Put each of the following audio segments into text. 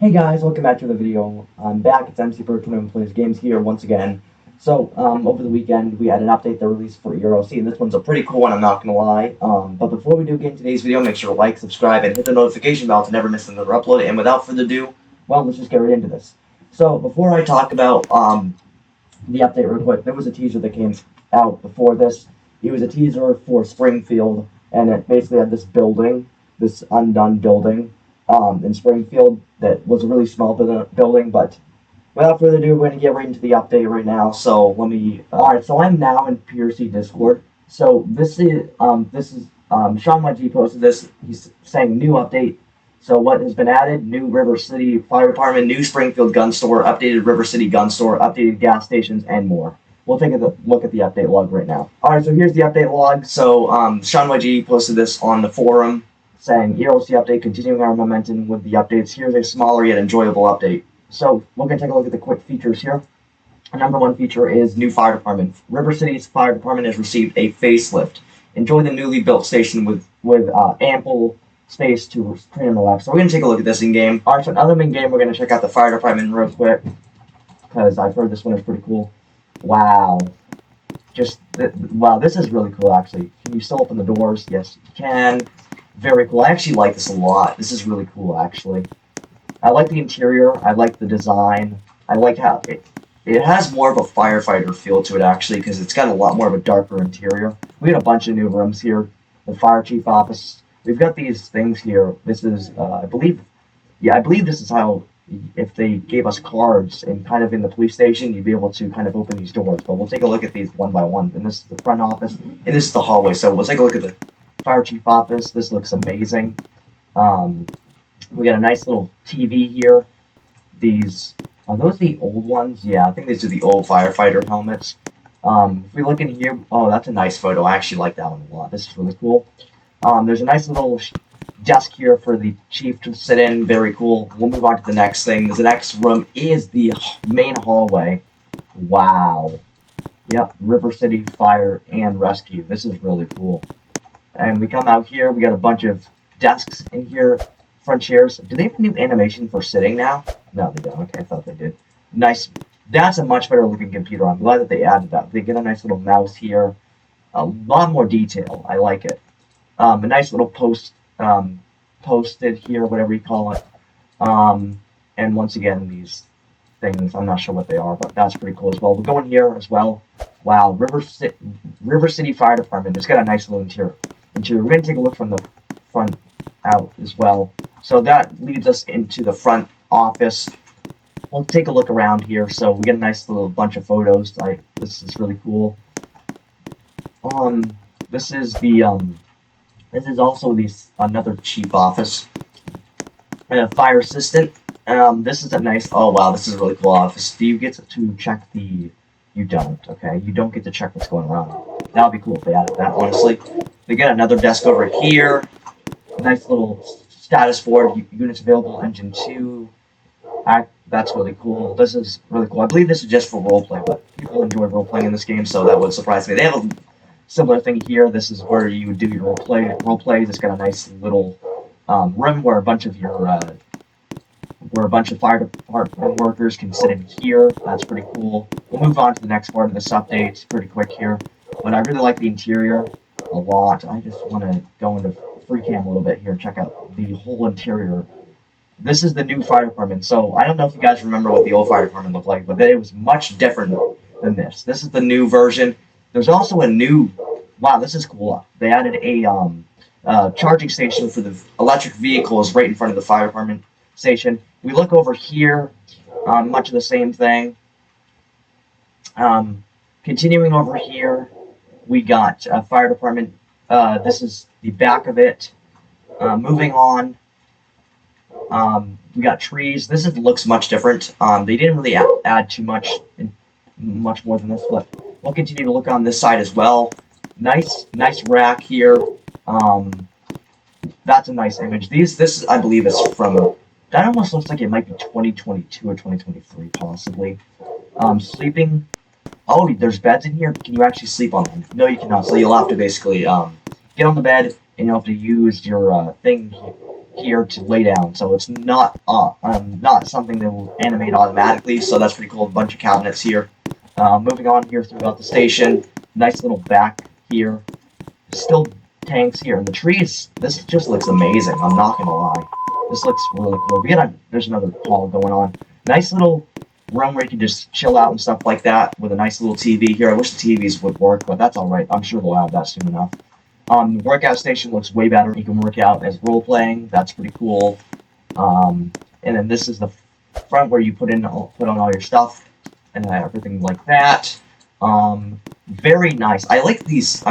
Hey guys, welcome back to the video. I'm back. It's MC Bird 21 Plays Games here once again. So, over the weekend we had an update that released for EROC, and this one's a pretty cool one, I'm not gonna lie. But before we do get into today's video, make sure to like, subscribe, and hit the notification bell to never miss another upload. And without further ado, well, let's just get right into this. So, before I talk about the update real quick, there was a teaser that came out before this. It was a teaser for Springfield, and it basically had this building, this undone building, in Springfield that was a really small building, but without further ado, we're going to get right into the update right now. So let me. Alright, so I'm now in PRC Discord. So this is Sean YG posted this. He's saying new update. So what has been added? New River City Fire Department, new Springfield gun store, updated River City gun store, updated gas stations, and more. We'll take a look at the update log right now. Alright, so here's the update log. So Sean YG posted this on the forum saying EROC update, continuing our momentum with the updates. Here's a smaller yet enjoyable update. So we're going to take a look at the quick features here. Our number one feature is new fire department. River City's fire department has received a facelift. Enjoy the newly built station with ample space to train and relax. So we're going to take a look at this in game. Alright, so another in game, we're going to check out the fire department real quick because I've heard this one is pretty cool. Wow. Wow, this is really cool actually. Can you still open the doors? Yes, you can. Very cool. I actually like this a lot. This is really cool, actually. I like the interior. I like the design. I like how it has more of a firefighter feel to it, actually, because it's got a lot more of a darker interior. We got a bunch of new rooms here. The fire chief office. We've got these things here. This is, I believe this is how, if they gave us cards and kind of in the police station, you'd be able to kind of open these doors. But we'll take a look at these one by one. And this is the front office, and this is the hallway. So we'll take a look at the fire chief office. This looks amazing. We got a nice little TV here. These are those the old ones? Yeah, I think these are the old firefighter helmets. If we look in here, oh, that's a nice photo. I actually like that one a lot. This is really cool. There's a nice little desk here for the chief to sit in. Very cool. We'll move on to the next thing. The next room is the main hallway. Wow. Yep, River City Fire and Rescue. This is really cool. And we come out here, we got a bunch of desks in here, front chairs. Do they have a new animation for sitting now? No, they don't. Okay, I thought they did. Nice. That's a much better looking computer. I'm glad that they added that. They get a nice little mouse here. A lot more detail. I like it. A nice little posted here, whatever you call it. And once again, these things, I'm not sure what they are, but that's pretty cool as well. We'll go in here as well. Wow, River City Fire Department. It's got a nice little interior. We're going to take a look from the front out as well. So that leads us into the front office. We'll take a look around here. So we get a nice little bunch of photos. This is really cool. This is also another chief office. And a fire assistant. This is a nice. Oh wow, this is a really cool office. Do you get to check the? You don't. Okay, you don't get to check what's going around. That would be cool if they added that. Honestly. We got another desk over here. Nice little status board. Units available. Engine 2. That's really cool. This is really cool. I believe this is just for roleplay, but people enjoy roleplaying in this game, so that would surprise me. They have a similar thing here. This is where you would do your roleplays. It's got a nice little room where a bunch of fire department workers can sit in here. That's pretty cool. We'll move on to the next part of this update. It's pretty quick here. But I really like the interior a lot. I just want to go into free cam a little bit here and check out the whole interior. This is the new fire department. So I don't know if you guys remember what the old fire department looked like, but it was much different than this. This is the new version. There's also a new. Wow, this is cool. They added a charging station for the electric vehicles right in front of the fire department station. We look over here, much of the same thing. Continuing over here, we got a fire department. This is the back of it. Moving on, we got trees. This looks much different. They didn't really add too much more than this, but we'll continue to look on this side as well. Nice rack here. That's a nice image. This I believe is from. That almost looks like it might be 2022 or 2023, possibly. Sleeping. Oh, there's beds in here. Can you actually sleep on them? No, you cannot. So you'll have to basically get on the bed, and you'll have to use your thing here to lay down, so it's not something that will animate automatically. So that's pretty cool. A bunch of cabinets here. Moving on here throughout the station, nice little back here. Still tanks here, and the trees. This just looks amazing. I'm not gonna lie. This looks really cool. There's another hall going on. Nice little room where you can just chill out and stuff like that with a nice little TV here. I wish the TVs would work, but that's all right. I'm sure they'll have that soon enough. The workout station looks way better. You can work out as role playing. That's pretty cool. And then this is the front where you put on all your stuff and everything like that. Very nice. I like these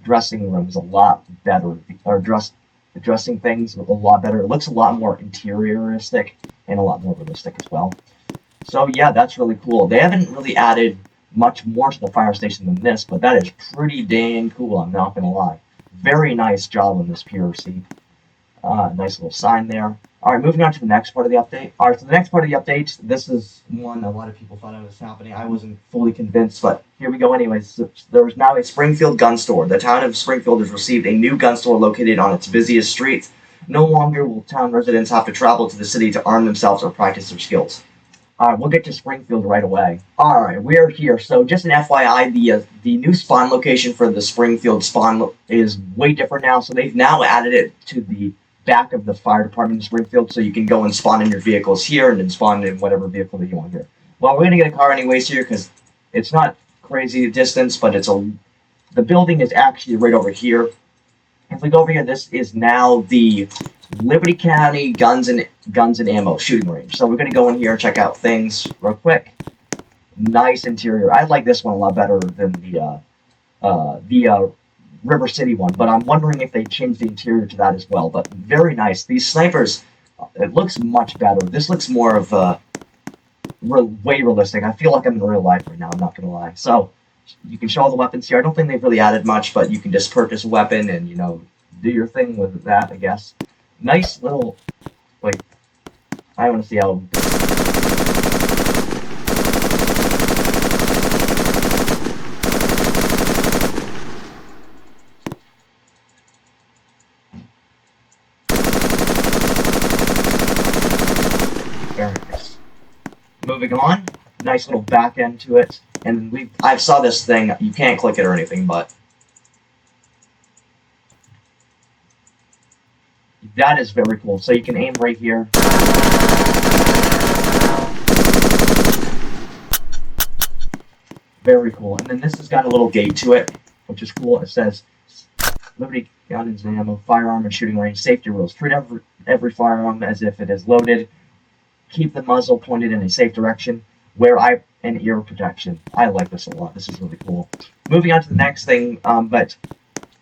dressing rooms a lot better, or dressing things a lot better. It looks a lot more interioristic and a lot more realistic as well. So yeah, that's really cool. They haven't really added much more to the fire station than this, but that is pretty dang cool, I'm not gonna lie. Very nice job on this PRC. Nice little sign there. Alright, moving on to the next part of the update. Alright, so the next part of the update, this is one a lot of people thought it was happening. I wasn't fully convinced, but here we go anyways. So there is now a Springfield gun store. The town of Springfield has received a new gun store located on its busiest street. No longer will town residents have to travel to the city to arm themselves or practice their skills. Alright, we'll get to Springfield right away. Alright, we're here. So just an FYI, the new spawn location for the Springfield spawn is way different now. So they've now added it to the back of the fire department in Springfield, so you can go and spawn in your vehicles here and then spawn in whatever vehicle that you want here. Well, we're going to get a car anyways here because it's not crazy distance, but the building is actually right over here. If we go over here, this is now the Liberty County Guns and Ammo shooting range. So we're going to go in here and check out things real quick. Nice interior. I like this one a lot better than the River City one, but I'm wondering if they changed the interior to that as well. But very nice. These snipers, it looks much better. This looks more of a way realistic. I feel like I'm in real life right now, I'm not going to lie. So you can show all the weapons here. I don't think they've really added much, but you can just purchase a weapon and, you know, do your thing with that, I guess. Nice little, like, I want to see how... Very nice. Moving on, nice little back end to it, and I saw this thing, you can't click it or anything, but that is very cool. So you can aim right here. Very cool. And then this has got a little gate to it, which is cool. It says Liberty Guns and Ammo, firearm and shooting range, safety rules. Treat every firearm as if it is loaded. Keep the muzzle pointed in a safe direction. Wear eye and ear protection. I like this a lot. This is really cool. Moving on to the next thing, but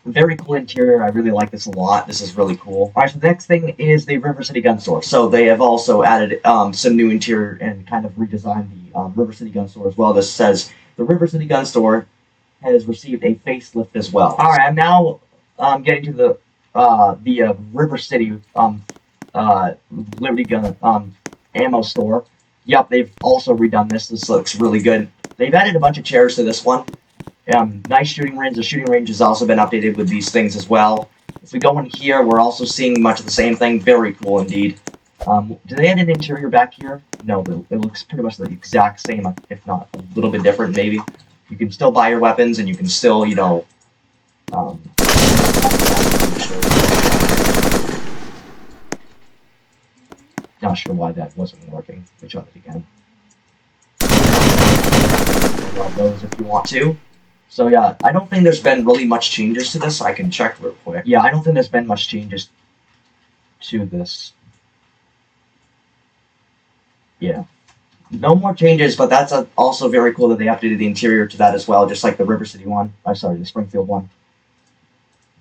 very cool interior. I really like this a lot. This is really cool. Alright, so the next thing is the River City Gun Store. So they have also added some new interior and kind of redesigned the River City Gun Store as well. This says the River City Gun Store has received a facelift as well. Alright, I'm now getting to the River City Liberty Gun Ammo store. Yep, they've also redone this. This looks really good. They've added a bunch of chairs to this one. Nice shooting range. The shooting range has also been updated with these things as well. If we go in here, we're also seeing much of the same thing. Very cool indeed. Do they add an interior back here? No, it looks pretty much the exact same, if not a little bit different, maybe. You can still buy your weapons, and you can still, you know... Not sure why that wasn't working. We'll try it again. Grab those if you want to. So yeah, I don't think there's been really much changes to this. I can check real quick. Yeah, I don't think there's been much changes to this. Yeah. No more changes, but that's also very cool that they updated the interior to that as well, just like the River City one. I'm sorry, the Springfield one.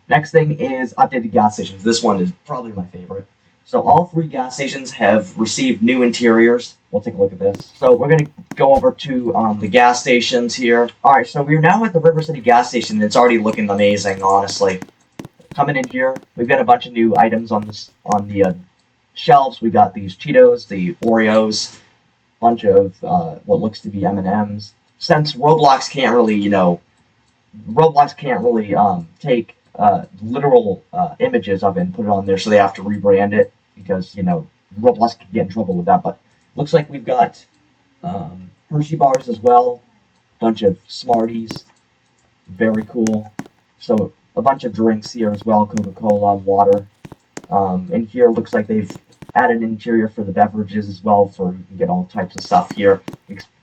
Next thing is updated gas stations. This one is probably my favorite. So all 3 gas stations have received new interiors. We'll take a look at this. So we're going to go over to the gas stations here. Alright, so we're now at the River City gas station, and it's already looking amazing, honestly. Coming in here, we've got a bunch of new items on the shelves. We've got these Cheetos, the Oreos, a bunch of what looks to be M&Ms. Since Roblox can't really, take literal images of it and put it on there, so they have to rebrand it because Roblox could get in trouble with that. But looks like we've got Hershey bars as well, bunch of Smarties, very cool. So a bunch of drinks here as well, Coca-Cola, water. And here it looks like they've added an interior for the beverages as well, for you can get all types of stuff here.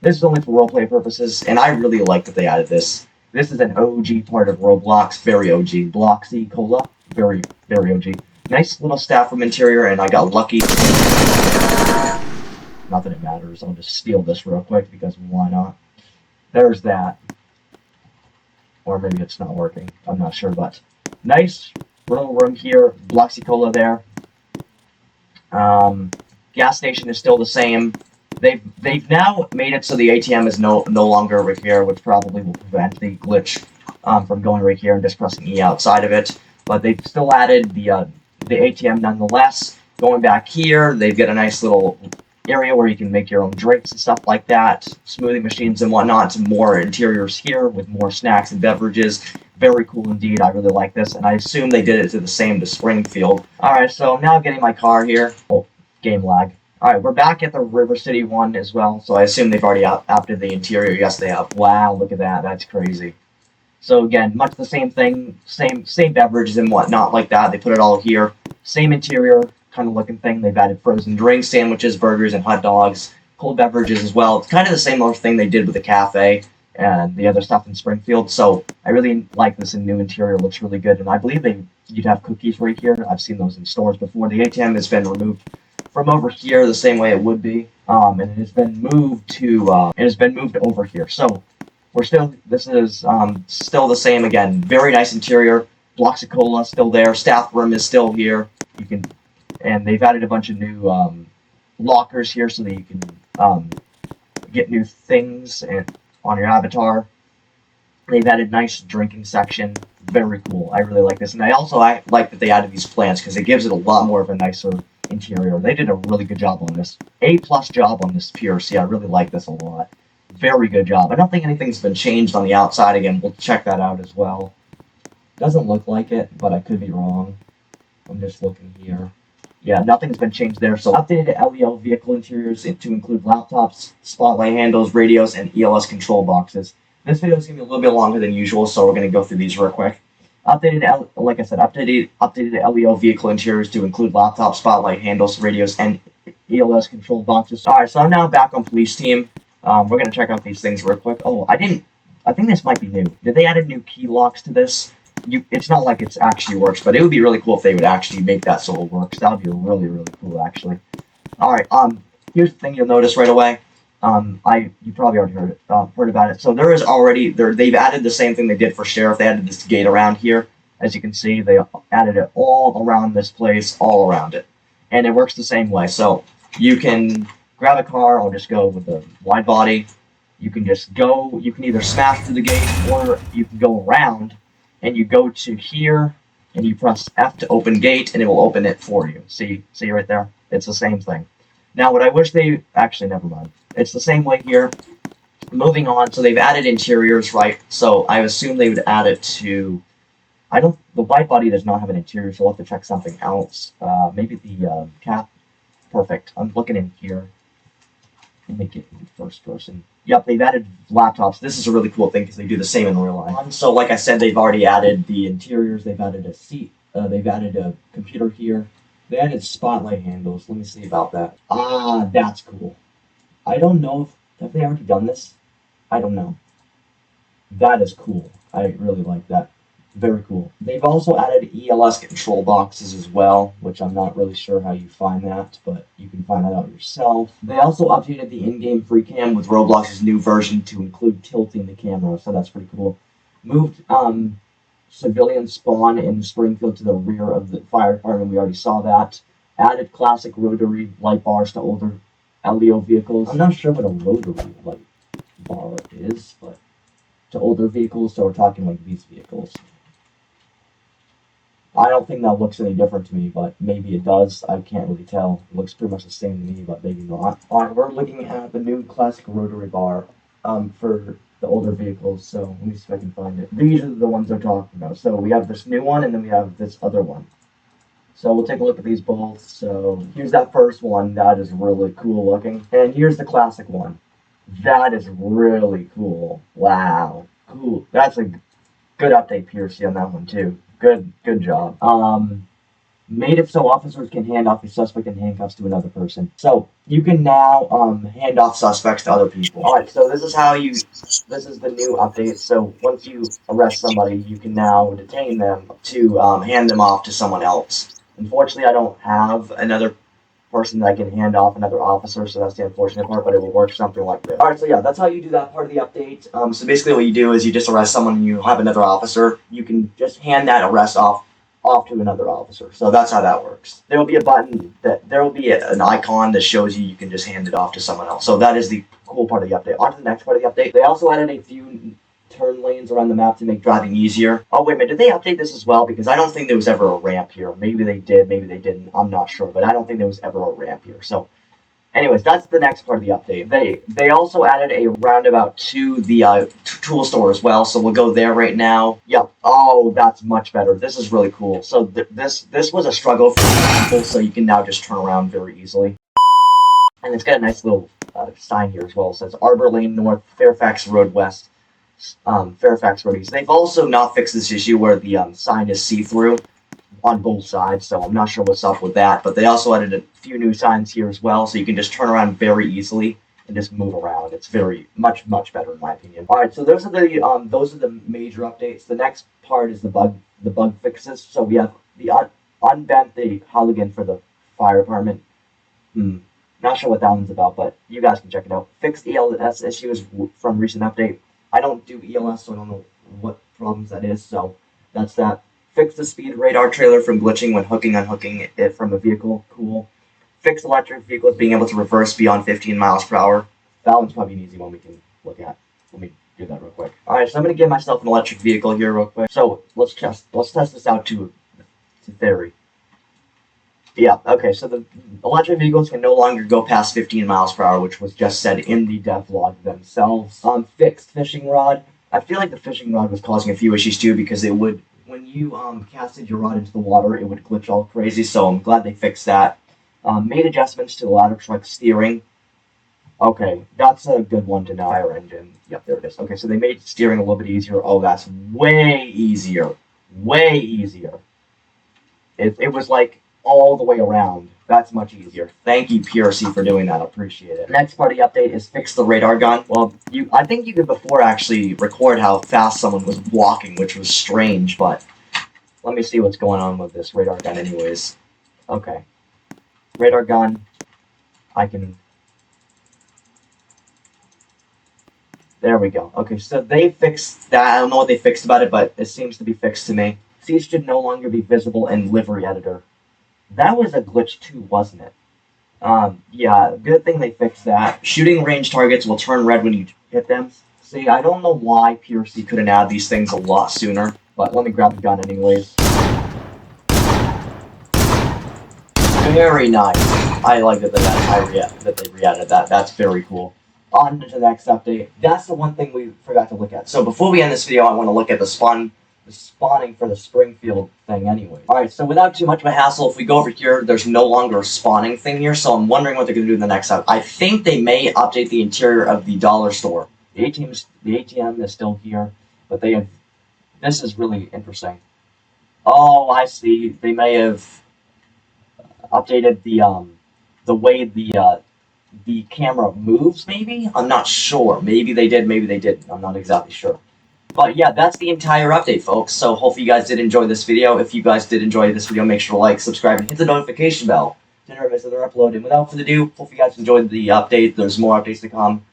This is only for roleplay purposes, and I really like that they added this. This is an OG part of Roblox, very OG. Bloxy Cola, very, very OG. Nice little staff room interior, and I got lucky. Not that it matters, I'll just steal this real quick because why not? There's that. Or maybe it's not working, I'm not sure, but nice little room here, Bloxy Cola there. Gas station is still the same. They've now made it so the ATM is no longer over here, which probably will prevent the glitch from going right here and just pressing E outside of it. But they've still added the ATM nonetheless. Going back here, they've got a nice little area where you can make your own drinks and stuff like that, smoothie machines and whatnot. Some more interiors here with more snacks and beverages. Very cool indeed. I really like this, and I assume they did it to the same to Springfield. Alright, so I'm now getting my car here. Oh, game lag. Alright, we're back at the River City one as well, so I assume they've already updated the interior. Yes, they have. Wow, look at that. That's crazy. So again, much the same thing, same beverages and whatnot like that. They put it all here. Same interior kind of looking thing. They've added frozen drinks, sandwiches, burgers, and hot dogs. Cold beverages as well. It's kind of the same thing they did with the cafe and the other stuff in Springfield. So I really like this new interior. It looks really good, and I believe you'd have cookies right here. I've seen those in stores before. The ATM has been removed from over here the same way it would be, and it has been moved to over here. So this is still the same again. Very nice interior. Blocks of cola still there. Staff room is still here. And they've added a bunch of new lockers here so that you can get new things on your avatar. They've added nice drinking section. Very cool. I really like this, and I like that they added these plants because it gives it a lot more of a nicer interior. They did a really good job on this. A+ job on this PRC. I really like this a lot. Very good job. I don't think anything's been changed on the outside again. We'll check that out as well. Doesn't look like it, but I could be wrong. I'm just looking here. Yeah, nothing's been changed there. So updated LEL vehicle interiors to include laptops, spotlight handles, radios, and ELS control boxes. This video is going to be a little bit longer than usual, so we're going to go through these real quick. Like I said, updated LEL vehicle interiors to include laptops, spotlight handles, radios, and ELS control boxes. Alright, so I'm now back on police team. We're going to check out these things real quick. Oh, I think this might be new. Did they add new key locks to this? It's not like it actually works, but it would be really cool if they would actually make that so it works. That would be really, really cool, actually. Alright, here's the thing you'll notice right away. You probably already heard about it. So they've added the same thing they did for Sheriff. They added this gate around here. As you can see, they added it all around this place, all around it. And it works the same way. So you can grab a car. I'll just go with the wide body. You can just go. You can either smash through the gate, or you can go around, and you go to here, and you press F to open gate, and it will open it for you. See right there? It's the same thing. Now, what I wish actually, never mind. It's the same way here. Moving on, so they've added interiors, right? So I assume they would add it to... the wide body does not have an interior, so we'll have to check something else. Maybe the cap. Perfect. I'm looking in here. Make it in first person. Yep, they've added laptops. This is a really cool thing because they do the same in real life. So like I said, they've already added the interiors. They've added a seat. They've added a computer here. They added spotlight handles. Let me see about that. Ah, that's cool. I don't know have they already done this? I don't know. That is cool. I really like that. Very cool. They've also added ELS control boxes as well, which I'm not really sure how you find that, but you can find that out yourself. They also updated the in-game free cam with Roblox's new version to include tilting the camera, so that's pretty cool. Moved civilian spawn in Springfield to the rear of the fire department. We already saw that. Added classic rotary light bars to older LEO vehicles. I'm not sure what a rotary light bar is, but to older vehicles, so we're talking like these vehicles. I don't think that looks any different to me, but maybe it does. I can't really tell. It looks pretty much the same to me, but maybe not. Alright, we're looking at the new classic rotary bar. for the older vehicles. So let me see if I can find it. These are the ones they're talking about. So we have this new one, and then we have this other one. So we'll take a look at these both. So here's that first one. That is really cool looking. And here's the classic one. That is really cool. Wow. Cool. That's a good update, PRC, on that one too. Good job. Made it so officers can hand off a suspect in handcuffs to another person. So you can now hand off suspects to other people. Alright, so this is the new update. So once you arrest somebody, you can now detain them to hand them off to someone else. Unfortunately, I don't have another person that I can hand off, another officer, so that's the unfortunate part, but it will work something like this. Alright, so yeah, that's how you do that part of the update. So basically what you do is you just arrest someone and you have another officer. You can just hand that arrest off to another officer. So that's how that works. There will be a button, there will be an icon that shows you can just hand it off to someone else. So that is the cool part of the update. On to the next part of the update. They also added a few turn lanes around the map to make driving easier. Oh, wait a minute, did they update this as well? Because I don't think there was ever a ramp here. Maybe they did, maybe they didn't. I'm not sure, but I don't think there was ever a ramp here. So, anyways, that's the next part of the update. They also added a roundabout to the tool store as well, so we'll go there right now. Yep. Oh, that's much better. This is really cool. So this was a struggle for people, so you can now just turn around very easily. And it's got a nice little sign here as well. It says Arbor Lane North, Fairfax Road West. Fairfax Road East. They've also not fixed this issue where the sign is see-through on both sides, so I'm not sure what's up with that. But they also added a few new signs here as well, so you can just turn around very easily and just move around. It's very much better in my opinion. All right, so those are the major updates. The next part is the bug fixes. So we have the unbent the Halligan for the fire department. Not sure what that one's about, but you guys can check it out. Fixed ELS issues from recent update. I don't do ELS, so I don't know what problems that is, so that's that. Fix the speed radar trailer from glitching when unhooking it from a vehicle. Cool. Fix electric vehicles being able to reverse beyond 15 miles per hour. That one's probably an easy one we can look at. Let me do that real quick. Alright, so I'm going to give myself an electric vehicle here real quick. So, let's test this out to theory. Yeah, okay, so the electric vehicles can no longer go past 15 miles per hour, which was just said in the dev log themselves. Fixed fishing rod. I feel like the fishing rod was causing a few issues too, because it would, when you casted your rod into the water, it would glitch all crazy, so I'm glad they fixed that. Made adjustments to the ladder truck steering. Okay, that's a good one to know. Fire engine. Yep, there it is. Okay, so they made steering a little bit easier. Oh, that's way easier. Way easier. It was like all the way around. That's much easier. Thank you, PRC, for doing that. I appreciate it. Next part of the update is fix the radar gun. Well, I think you could before actually record how fast someone was walking, which was strange, but let me see what's going on with this radar gun anyways. Okay. Radar gun. There we go. Okay, so they fixed that. I don't know what they fixed about it, but it seems to be fixed to me. These should no longer be visible in livery editor. That was a glitch too, wasn't it? Yeah, good thing they fixed that. Shooting range targets will turn red when you hit them. See, I don't know why PRC couldn't add these things a lot sooner, but let me grab the gun anyways. Very nice. I like that they re-added that. That's very cool. On to the next update. That's the one thing we forgot to look at. So before we end this video, I want to look at the spawning for the Springfield thing anyway. Alright, so without too much of a hassle, if we go over here, there's no longer a spawning thing here, so I'm wondering what they're going to do in the next update. I think they may update the interior of the dollar store. The ATM is still here, but this is really interesting. Oh, I see. They may have updated the way the camera moves, maybe? I'm not sure. Maybe they did, maybe they didn't. I'm not exactly sure. But yeah, that's the entire update, folks. So hopefully you guys did enjoy this video. If you guys did enjoy this video, make sure to like, subscribe, and hit the notification bell to never miss another upload. And without further ado, hope you guys enjoyed the update. There's more updates to come.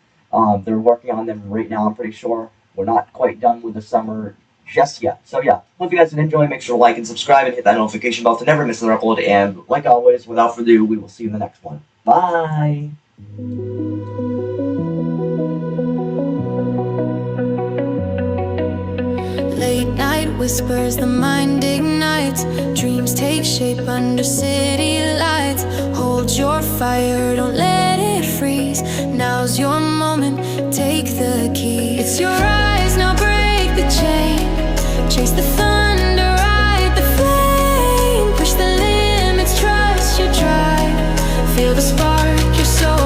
They're working on them right now, I'm pretty sure. We're not quite done with the summer just yet. So yeah, hope you guys did enjoy. Make sure to like and subscribe and hit that notification bell to never miss another upload. And like always, without further ado, we will see you in the next one. Bye! Late night whispers, the mind ignites. Dreams take shape under city lights. Hold your fire, don't let it freeze. Now's your moment, take the Chase your eyes, now break the chain. Chase the thunder, ride the flame. Push the limits, trust your drive. Feel the spark, you're so